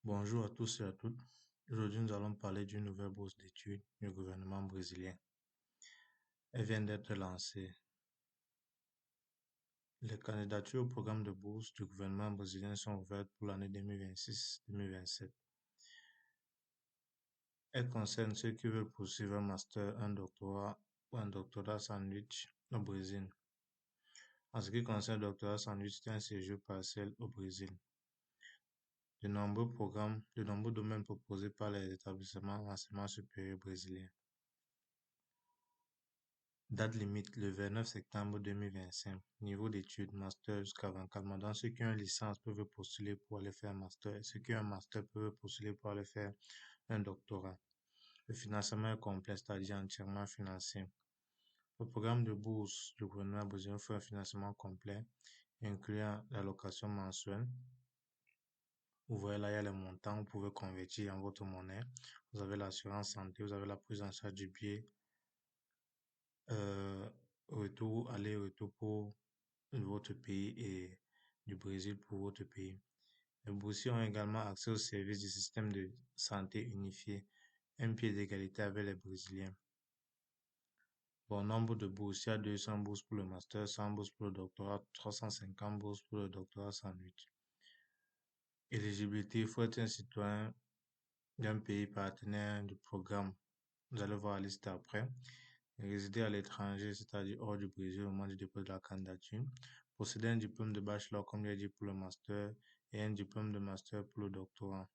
Bonjour à tous et à toutes. Aujourd'hui, nous allons parler d'une nouvelle bourse d'études du gouvernement brésilien. Elle vient d'être lancée. Les candidatures au programme de bourse du gouvernement brésilien sont ouvertes pour l'année 2026-2027. Elles concernent ceux qui veulent poursuivre un master, un doctorat ou un doctorat sandwich au Brésil. En ce qui concerne le doctorat sandwich, c'est un séjour partiel au Brésil. De nombreux domaines proposés par les établissements d'enseignement supérieur brésiliens. Date limite, le 29 septembre 2025. Niveau d'études, master jusqu'à 24 mois. Donc, ceux qui ont une licence peuvent postuler pour aller faire un master. Et ceux qui ont un master peuvent postuler pour aller faire un doctorat. Le financement est complet, c'est-à-dire entièrement financé. Le programme de bourse du gouvernement brésilien fait un financement complet, incluant l'allocation mensuelle. Vous voyez là, il y a les montants, vous pouvez convertir en votre monnaie. Vous avez l'assurance santé, vous avez la prise en charge du billet, euh, aller-retour pour votre pays et du Brésil pour votre pays. Les boursiers ont également accès aux services du système de santé unifié, un pied d'égalité avec les Brésiliens. Bon nombre de bourses, il y a 200 bourses pour le master, 100 bourses pour le doctorat, 350 bourses pour le doctorat sandwich. Éligibilité, il faut être un citoyen d'un pays partenaire du programme. Vous allez voir la liste après. Résider à l'étranger, c'est-à-dire hors du Brésil au moment du dépôt de la candidature. Posséder un diplôme de bachelor, comme je l'ai dit, pour le master et un diplôme de master pour le doctorat.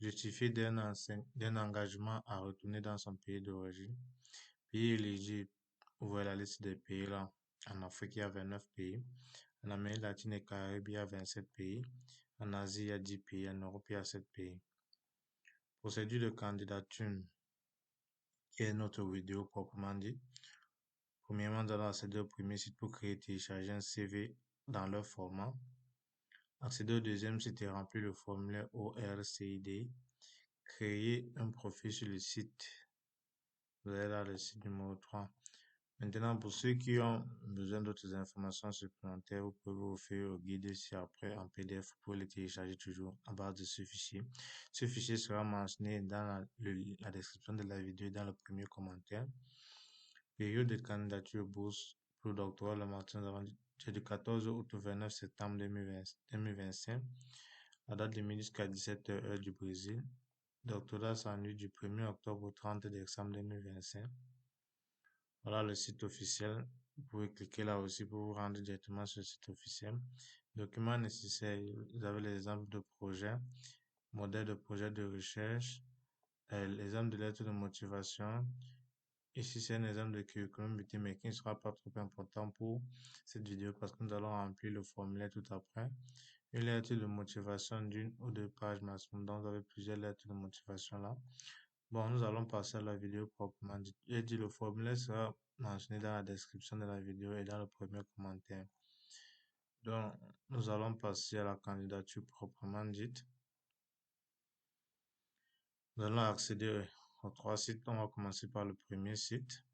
Justifier d'un engagement à retourner dans son pays d'origine. Pays éligible, vous voyez la liste des pays là. En Afrique, il y a 29 pays. En Amérique latine et Caraïbes, il y a 27 pays. En Asie, il y a 10 pays. En Europe, il y a 7 pays. Procédure de candidature, qui est notre vidéo proprement dit. Premièrement, nous allons accéder au premier site pour créer et télécharger un CV dans leur format. Accéder au deuxième site et remplir le formulaire ORCID. Créer un profil sur le site. Vous allez là le site numéro 3. Maintenant, pour ceux qui ont besoin d'autres informations supplémentaires, vous pouvez vous faire au guide ci-après en PDF. Vous pouvez le télécharger toujours à base de ce fichier. Ce fichier sera mentionné dans la description de la vidéo et dans le premier commentaire. Période de candidature bourse pour le doctorat le matin avant du 14 août au 29 septembre 2025. La date de midi jusqu'à 17h heure du Brésil. Doctorat sandwich du 1er octobre au 30 décembre 2025. Voilà le site officiel. Vous pouvez cliquer là aussi pour vous rendre directement sur le site officiel. Documents nécessaires. Vous avez les exemples de projets, modèles de projet de recherche, l'exemple de lettre de motivation. Ici, c'est un exemple de curriculum vitae, mais qui ne sera pas trop important pour cette vidéo parce que nous allons remplir le formulaire tout après. Une lettre de motivation d'une ou deux pages maximum. Donc, vous avez plusieurs lettres de motivation là. Bon, nous allons passer à la vidéo proprement dit. J'ai dit le formulaire sera mentionné dans la description de la vidéo et dans le premier commentaire. Donc, nous allons passer à la candidature proprement dite. Nous allons accéder aux trois sites. On va commencer par le premier site.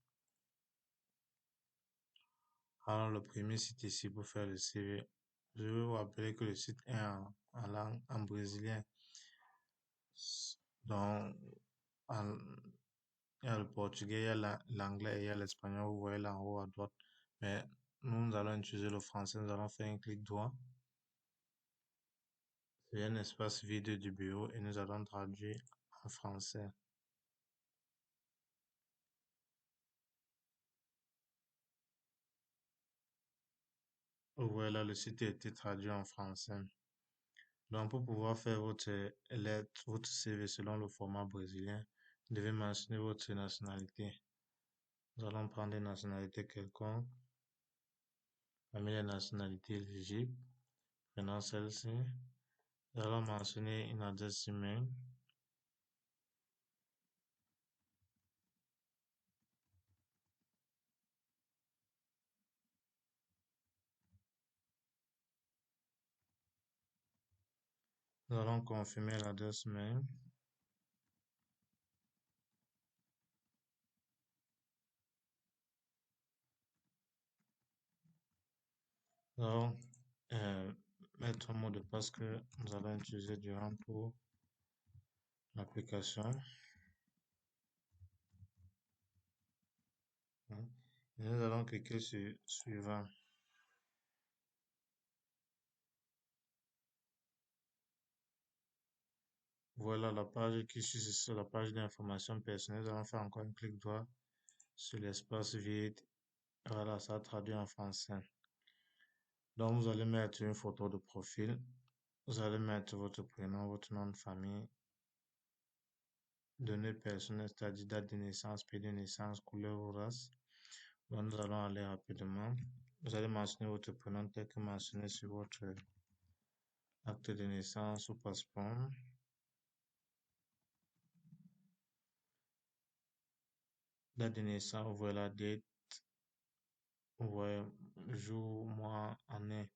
Alors, le premier site ici pour faire le CV. Je vais vous rappeler que le site est en langue, en brésilien. Donc, en, il y a le portugais, il y a l'anglais et il y a l'espagnol. Vous voyez là en haut à droite. Mais nous allons utiliser le français. Nous allons faire un clic droit. C'est un espace vide du bureau et nous allons traduire en français. Voilà, le site a été traduit en français. Donc, pour pouvoir faire votre lettre, votre CV selon le format brésilien, vous devez mentionner votre nationalité. Nous allons prendre une nationalité quelconque, parmi les nationalités éligibles, prenons celle-ci. Nous allons mentionner une adresse email. Nous allons confirmer l'adresse mail. Nous allons mettre un mot de passe que nous allons utiliser durant tout. l'application. Hein. Et nous allons cliquer sur suivant. Voilà la page qui suit, c'est la page d'information personnelle. Nous allons faire encore un clic droit sur l'espace vide. Voilà, ça traduit en français. Donc, vous allez mettre une photo de profil. Vous allez mettre votre prénom, votre nom de famille, données personnelles, c'est-à-dire date de naissance, pays de naissance, couleur ou race. Donc, nous allons aller rapidement. Vous allez mentionner votre prénom tel que mentionné sur votre acte de naissance ou passeport. Date de naissance, vous voyez la date, vous voyez jour, mois, année.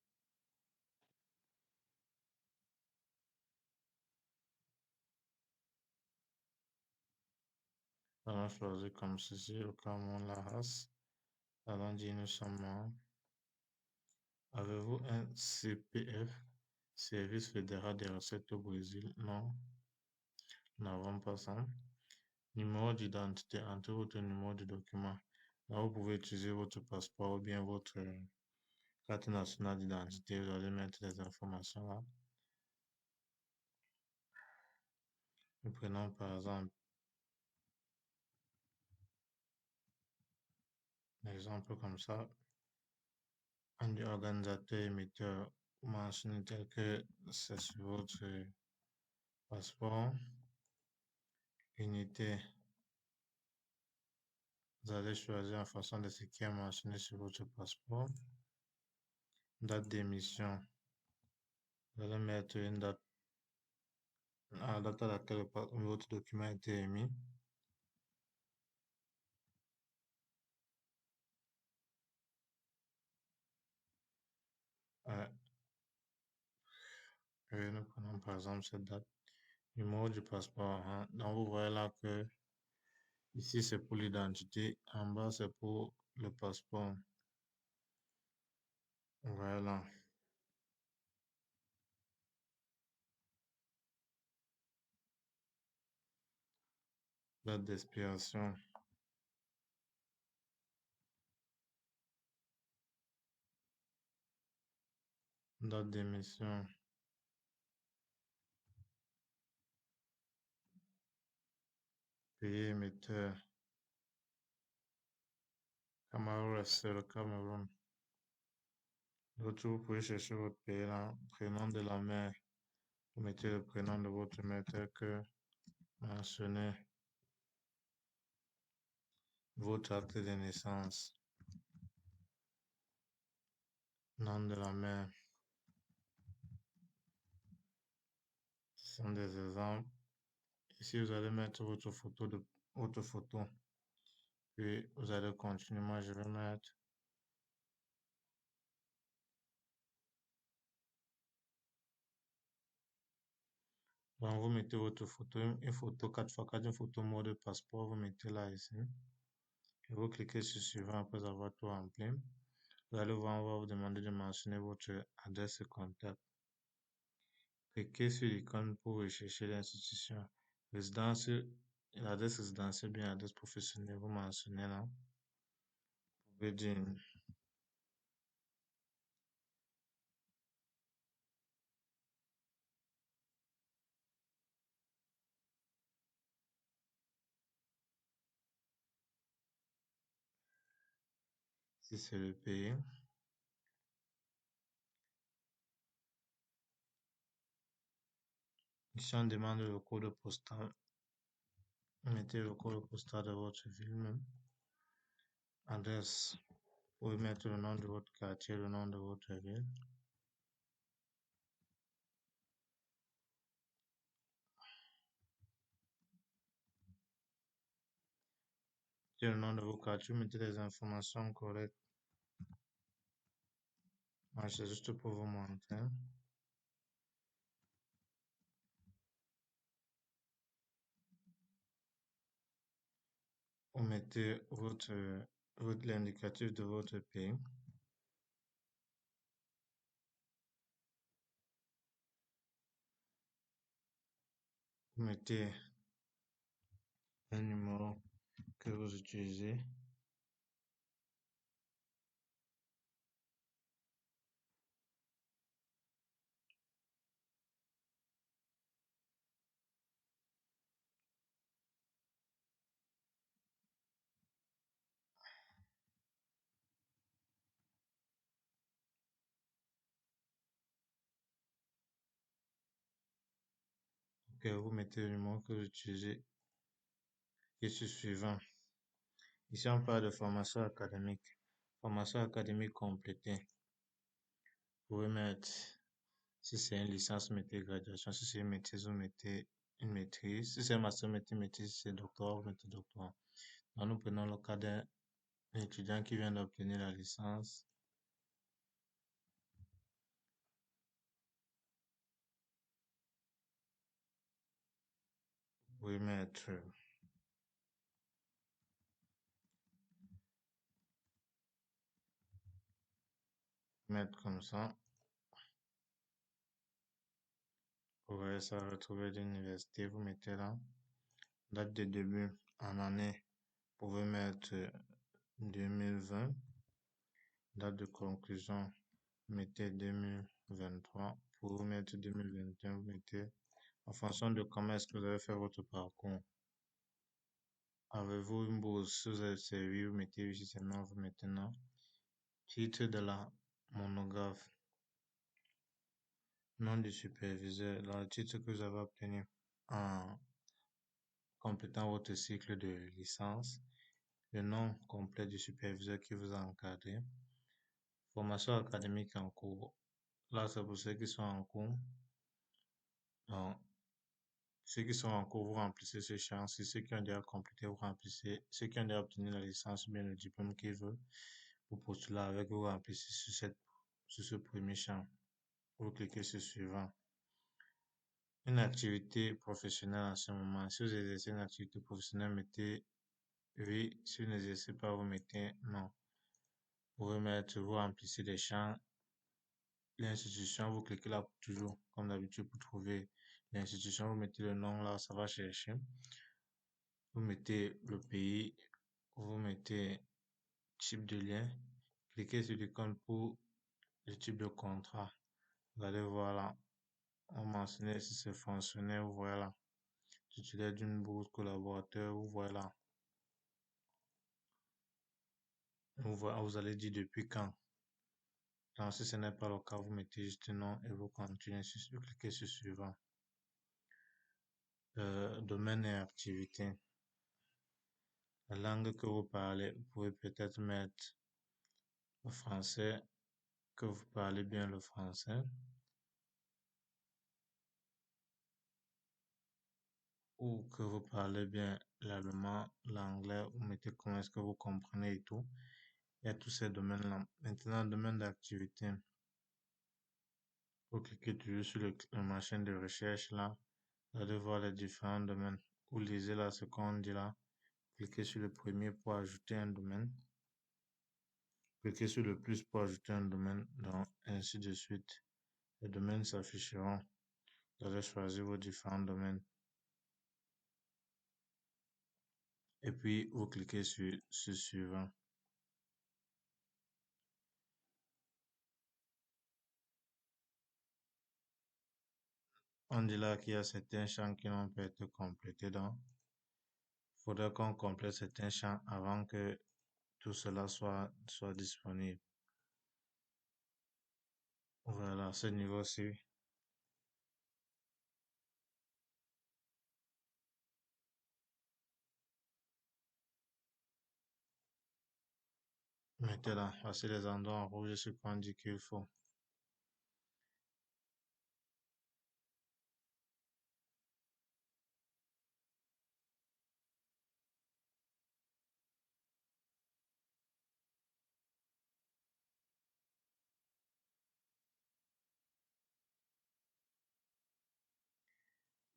Allons choisir comme ceci, au cas où la race. Allons dire nous sommes. Avez-vous un CPF, Service fédéral des recettes au Brésil? Non, nous n'avons pas ça. Numéro d'identité, entrez votre numéro de document. Là, vous pouvez utiliser votre passeport ou bien votre carte nationale d'identité. Vous allez mettre les informations là. Nous prenons par exemple un exemple comme ça. On dit organisateur émetteur, vous mentionnez tel que c'est sur votre passeport. Unité, vous allez choisir en fonction de ce qui est mentionné sur votre passeport. Date d'émission, vous allez mettre une date, la date à laquelle votre document a été émis. Nous prenons par exemple cette date. Numéro du passeport. Hein. Donc vous voyez là que ici c'est pour l'identité, en bas c'est pour le passeport. Voilà. Date d'expiration. Date d'émission. Pays émetteur. Cameroun, c'est le Cameroun. D'autres, vous pouvez chercher votre pays là. Prénom de la mère. Vous mettez le prénom de votre mère tel que mentionné. Votre acte de naissance. Nom de la mère. Ce sont des exemples. Ici, vous allez mettre votre photo. Puis, vous allez continuer. Moi, je vais mettre. Donc, vous mettez votre photo, une photo 4x4, une photo mode passeport, vous mettez là ici. Et vous cliquez sur suivant après avoir tout rempli. Vous allez voir, on va vous demander de mentionner votre adresse et contact. Cliquez sur l'icône pour rechercher l'institution. Résidence, l'adresse résidentielle, bien l'adresse professionnelle, vous mentionnez là. Vous pouvez dire si c'est le pays. Ici, on demande le code postal. Mettez le code postal de votre ville même. Adresse. Vous pouvez mettre le nom de votre quartier, le nom de votre ville. Mettez le nom de vos quartiers, mettez les informations correctes. Moi, c'est juste pour vous montrer. Vous mettez l'indicatif de votre pays. Vous mettez un numéro que vous utilisez. Ok, vous mettez le numéro que vous utilisez et c'est suivant. Ici, on parle de formation académique. Formation académique complétée. Vous pouvez mettre, si c'est une licence, vous mettez graduation. Si c'est une maîtrise, vous mettez une maîtrise. Si c'est un master, vous mettez maîtrise. Si c'est doctorat, vous mettez doctorat. Donc, nous prenons le cas d'un étudiant qui vient d'obtenir la licence. Vous pouvez mettre comme ça. Vous voyez ça, retrouver l'université, vous mettez là. Date de début en année, vous pouvez mettre 2020. Date de conclusion, mettez 2023. Pour vous mettre 2021, vous mettez en fonction de comment est-ce que vous avez fait votre parcours. Avez-vous une bourse? Si vous avez servi, vous mettez oui, si c'est non, vous mettez non. Titre de la monographe, nom du superviseur, le titre que vous avez obtenu en complétant votre cycle de licence, le nom complet du superviseur qui vous a encadré, formation académique en cours. Là, c'est pour ceux qui sont en cours. Donc, ceux qui sont en cours, vous remplissez ce champ. Si ceux qui ont déjà complété, vous remplissez. Ceux qui ont déjà obtenu la licence ou bien le diplôme qu'ils veulent, vous postulez avec, vous remplissez sur ce premier champ. Vous cliquez sur suivant. Une activité professionnelle en ce moment. Si vous exercez une activité professionnelle, mettez oui. Si vous n'exercez pas, vous mettez non. Vous pouvez mettre, vous remplissez les champs. L'institution, vous cliquez là toujours, comme d'habitude, pour trouver l'institution. Vous mettez le nom là, ça va chercher. Vous mettez le pays, vous mettez type de lien. Cliquez sur l'icône pour le type de contrat. Vous allez voir là. On mentionne si c'est fonctionnaire, vous voyez là. Titulaire d'une bourse collaborateur, vous voyez là. Vous allez dire depuis quand. Donc, si ce n'est pas le cas, vous mettez juste non et vous continuez vous cliquez sur suivant. Domaine et activité. La langue que vous parlez, vous pouvez peut-être mettre le français, que vous parlez bien le français, ou que vous parlez bien l'allemand, l'anglais, vous mettez comment est-ce que vous comprenez et tout. Il y a tous ces domaines-là. Maintenant, domaine d'activité. Vous cliquez toujours sur le machin de recherche là. Vous allez voir les différents domaines. Vous lisez là ce qu'on dit là. Cliquez sur le premier pour ajouter un domaine. Cliquez sur le plus pour ajouter un domaine, donc ainsi de suite. Les domaines s'afficheront. Vous allez choisir vos différents domaines. Et puis, vous cliquez sur ce suivant. On dit là qu'il y a certains champs qui n'ont pas été complétés, donc il faudrait qu'on complète certains champs avant que tout cela soit disponible. Voilà, ce niveau-ci. Mettez là, voici les endroits en rouge, ce qu'on dit qu'il faut.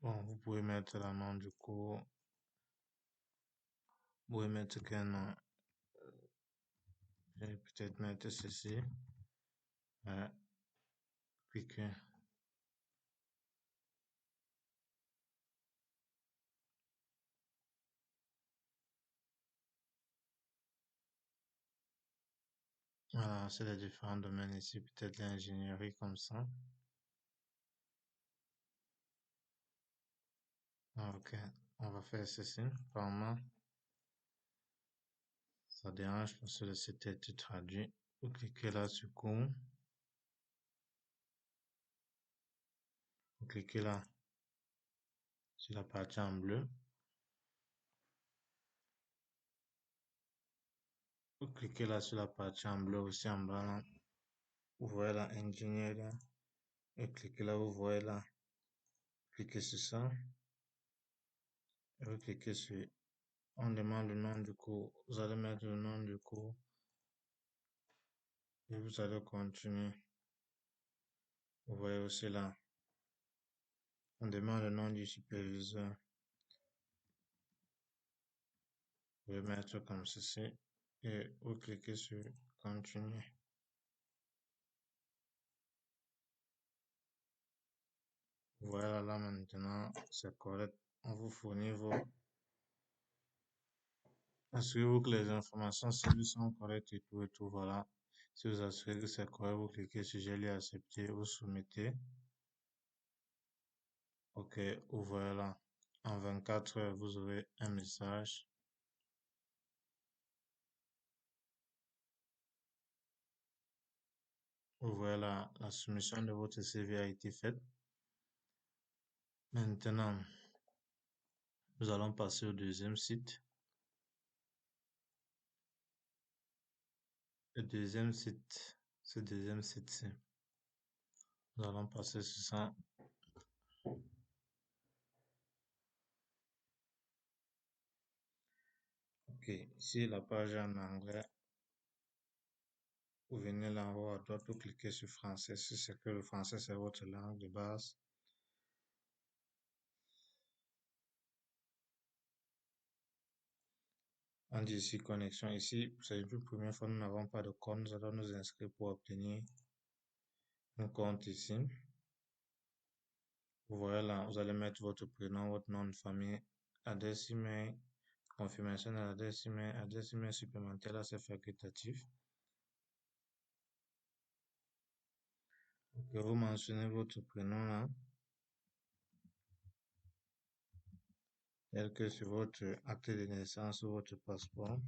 Bon, vous pouvez mettre le nom du cours. Vous pouvez mettre quel nom. Je vais peut-être mettre ceci. Cliquez. Voilà, c'est les différents domaines ici, peut-être l'ingénierie comme ça. Ok, on va faire ceci. Apparemment, ça dérange parce que le site a été traduit. Vous cliquez là sur cours. Vous cliquez là sur la partie en bleu. Vous cliquez là sur la partie en bleu aussi en bas là. Vous voyez là, ingénieur là. Et cliquez là, vous voyez là. Cliquez sur ça. Et vous cliquez sur, on demande le nom du cours. Vous allez mettre le nom du cours. Et vous allez continuer. Vous voyez aussi là. On demande le nom du superviseur. Vous pouvez mettre comme ceci. Et vous cliquez sur continuer. Voilà là maintenant, c'est correct. On vous fournit vos. Assurez-vous que les informations sont correctes et tout, voilà. Si vous assurez que c'est correct, vous cliquez sur j'ai lu accepter, vous soumettez. Ok, vous voyez là. En 24 heures, vous aurez un message. Vous voyez là, la soumission de votre CV a été faite. Maintenant, nous allons passer au deuxième site. Le deuxième site, ce deuxième site-ci. Nous allons passer sur ça. Ok, ici la page est en anglais. Vous venez là en haut à droite, vous cliquez sur français. Si c'est que le français c'est votre langue de base. On dit ici connexion. Ici, c'est une première fois, nous n'avons pas de compte. Nous allons nous inscrire pour obtenir un compte ici. Vous voyez là, vous allez mettre votre prénom, votre nom de famille, adresse email, confirmation de adresse email supplémentaire, là c'est facultatif. Donc, vous mentionnez votre prénom là, tel que sur votre acte de naissance ou votre passeport.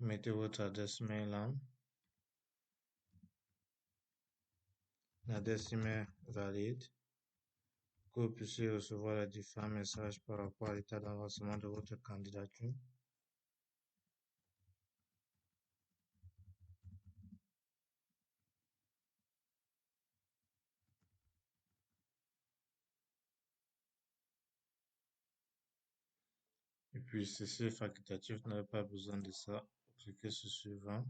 Mettez votre adresse mail là, l'adresse email valide, que vous puissiez recevoir les différents messages par rapport à l'état d'avancement de votre candidature. Et puis, ceci est facultatif, vous n'avez pas besoin de ça. Vous cliquez sur suivant.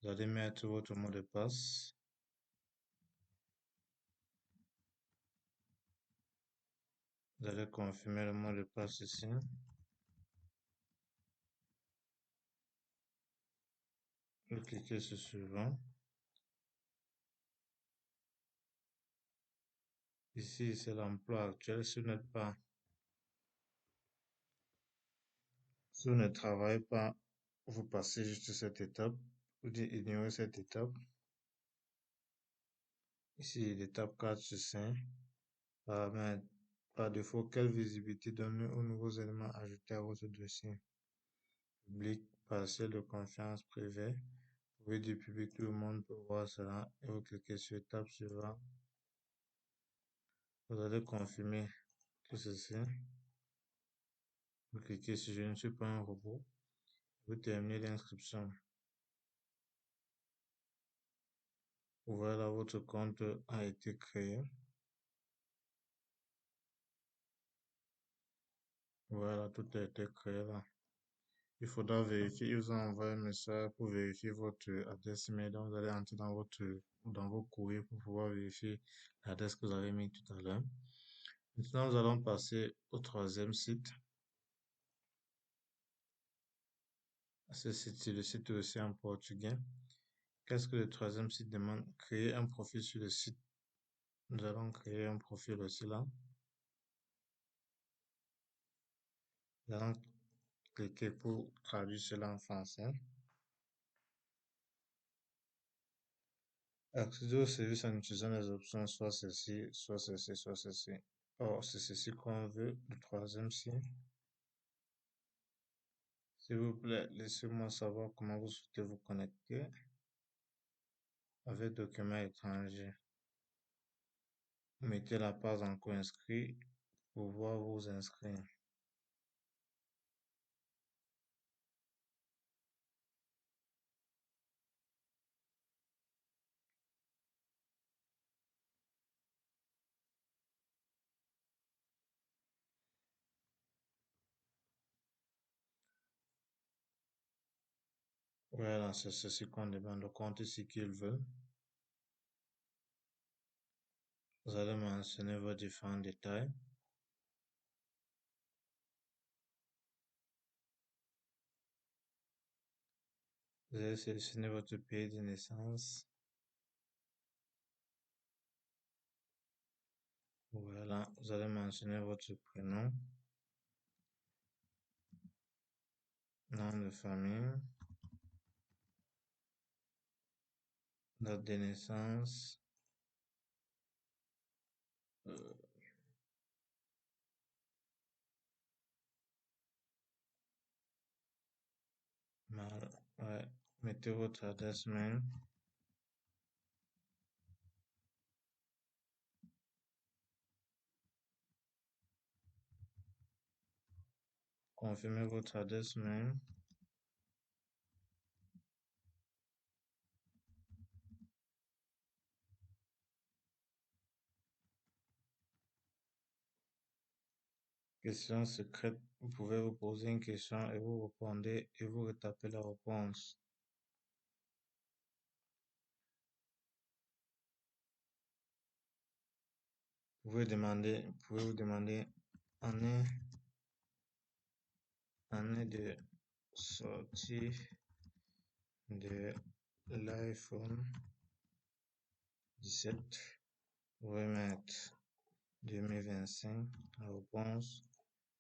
Vous allez mettre votre mot de passe. Vous allez confirmer le mot de passe ici. Vous cliquez sur suivant. Ici, c'est l'emploi actuel. Si vous ne travaillez pas, vous passez juste cette étape. Vous dites ignorer cette étape. Ici, l'étape 4 sur 5. Paramètres. Par défaut, quelle visibilité donner aux nouveaux éléments ajoutés à votre dossier? Public, partiel de confiance privé. Vous pouvez dire public, tout le monde peut voir cela. Et vous cliquez sur étape suivante. Vous allez confirmer tout ceci. Vous cliquez sur je ne suis pas un robot. Vous terminez l'inscription. Voilà, votre compte a été créé. Voilà, tout a été créé là. Il faudra vérifier, il vous envoie un message pour vérifier votre adresse email. Donc, vous allez entrer dans vos courriers pour pouvoir vérifier l'adresse que vous avez mis tout à l'heure. Maintenant, nous allons passer au troisième site. Ce site, le site est aussi en portugais. Qu'est-ce que le troisième site demande? Créer un profil sur le site. Nous allons créer un profil aussi là. Nous allons cliquer pour traduire cela en français. Accéder au service en utilisant les options soit ceci, soit ceci, soit ceci. Or, c'est ceci qu'on veut. Le troisième, si. S'il vous plaît, laissez-moi savoir comment vous souhaitez vous connecter avec document étranger. Mettez la page encore inscrit pour pouvoir vous inscrire. Voilà, c'est ceci qu'on demande. Le compte ici qu'ils veulent. Vous allez mentionner vos différents détails. Vous allez sélectionner votre pays de naissance. Voilà, vous allez mentionner votre prénom, nom de famille, date de naissance, euh, ouais, mettez votre adresse mail, confirmez votre adresse mail, question secrète, vous pouvez vous poser une question et vous répondez et vous retapez la réponse. Vous pouvez vous demander année, année de sortie de l'iPhone 17. Vous pouvez mettre 2025, la réponse,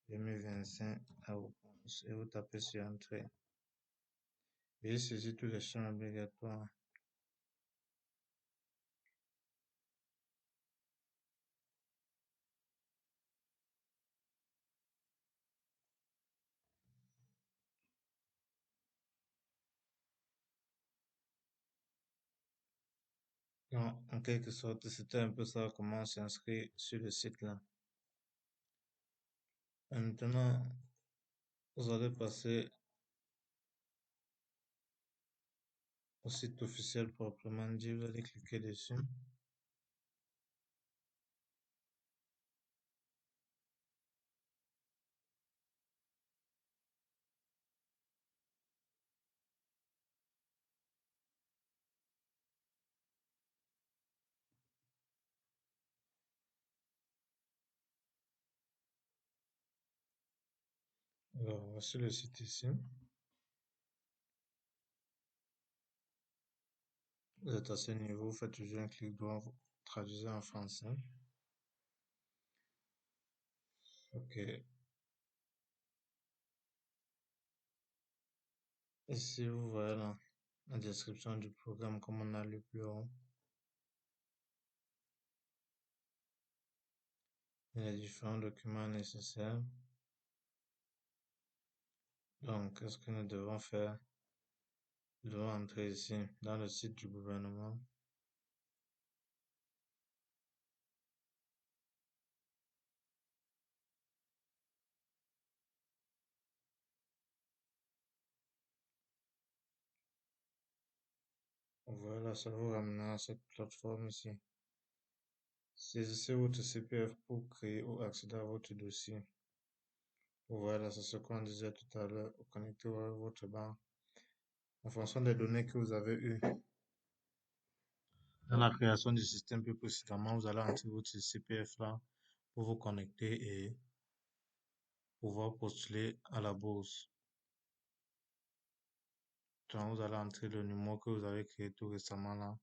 2025, la réponse, et vous tapez sur Entrée. Veuillez saisir tous les champs obligatoires. En quelque sorte, c'était un peu ça comment s'inscrire sur le site là. Maintenant, vous allez passer au site officiel proprement dit, vous allez cliquer dessus. Alors, voici le site ici. Vous êtes à ce niveau, vous faites toujours un clic droit, vous traduisez en français. Ok. Ici, vous voyez la description du programme comme on a lu plus haut. Et les différents documents nécessaires. Donc, qu'est-ce que nous devons faire? Nous devons entrer ici, dans le site du gouvernement. Voilà, ça vous ramènera à cette plateforme ici. Saisissez votre CPF pour créer ou accéder à votre dossier. Voilà, c'est ce qu'on disait tout à l'heure. Vous connectez votre banque en fonction des données que vous avez eues. Dans la création du système plus précisément, vous allez entrer votre CPF là pour vous connecter et pouvoir postuler à la bourse. Donc, vous allez entrer le numéro que vous avez créé tout récemment là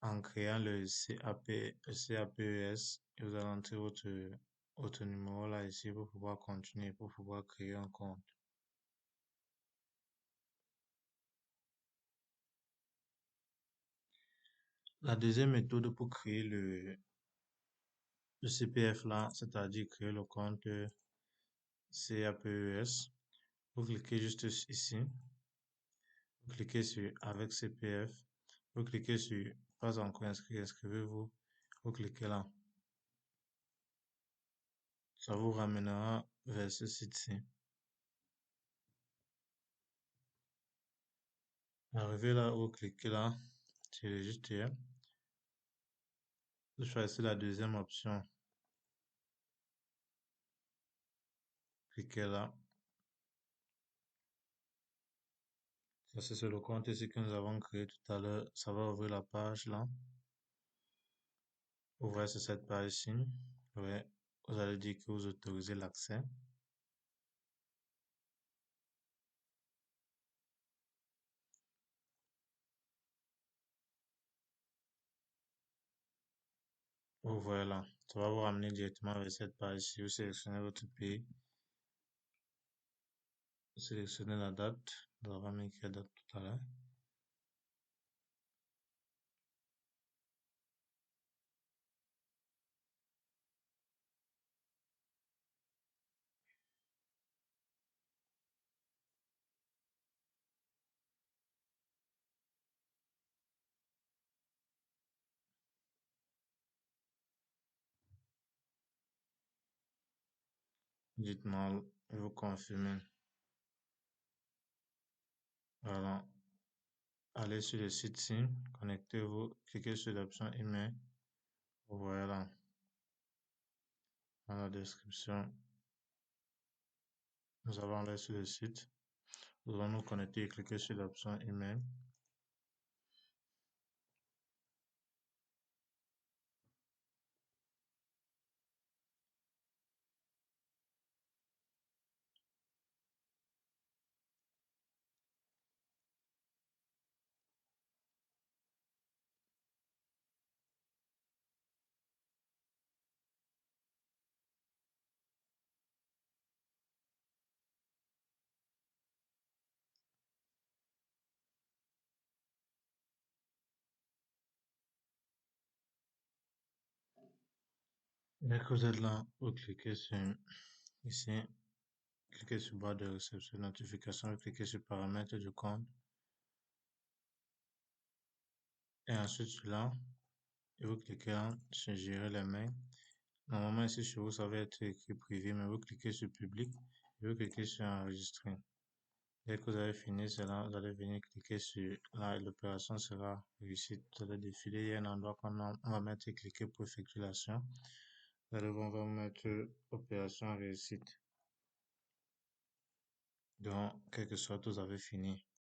en créant le CAPES et vous allez entrer votre numéro là ici pour pouvoir continuer, pour pouvoir créer un compte. La deuxième méthode pour créer le CPF là, c'est-à-dire créer le compte CAPES, vous cliquez juste ici, vous cliquez sur avec CPF, vous cliquez sur pas encore inscrit, inscrivez-vous, vous cliquez là. Ça vous ramènera vers ce site-ci. Arrivé là, vous cliquez là, sur le registre. Vous choisissez la deuxième option. Cliquez là. Ça, c'est le compte ici que nous avons créé tout à l'heure. Ça va ouvrir la page là. Ouvrez sur cette page-ci. Ouais. Vous allez dire que vous autorisez l'accès. Voilà. Ça va vous ramener directement vers cette page-ci. Vous sélectionnez votre pays. Vous sélectionnez la date. Nous avons mis quelle date tout à l'heure. Dites-moi, et vous confirmez. Voilà. Allez sur le site-ci, connectez-vous, cliquez sur l'option email. Voilà. Dans la description, nous avons allé sur le site. Nous allons nous connecter et cliquer sur l'option email. Dès que vous êtes là, vous cliquez sur ici, cliquez sur barre de réception de notification, vous cliquez sur paramètres du compte et ensuite sur là, et vous cliquez là sur gérer les mails. Normalement ici chez vous, ça va être écrit privé, mais vous cliquez sur public et vous cliquez sur enregistrer. Dès que vous avez fini cela, vous allez venir cliquer sur là et l'opération sera réussie. Vous allez défiler, il y a un endroit on va mettre et cliquer pour effectuer l'action. On va mettre opération réussite. Donc, quelque sorte, vous avez fini.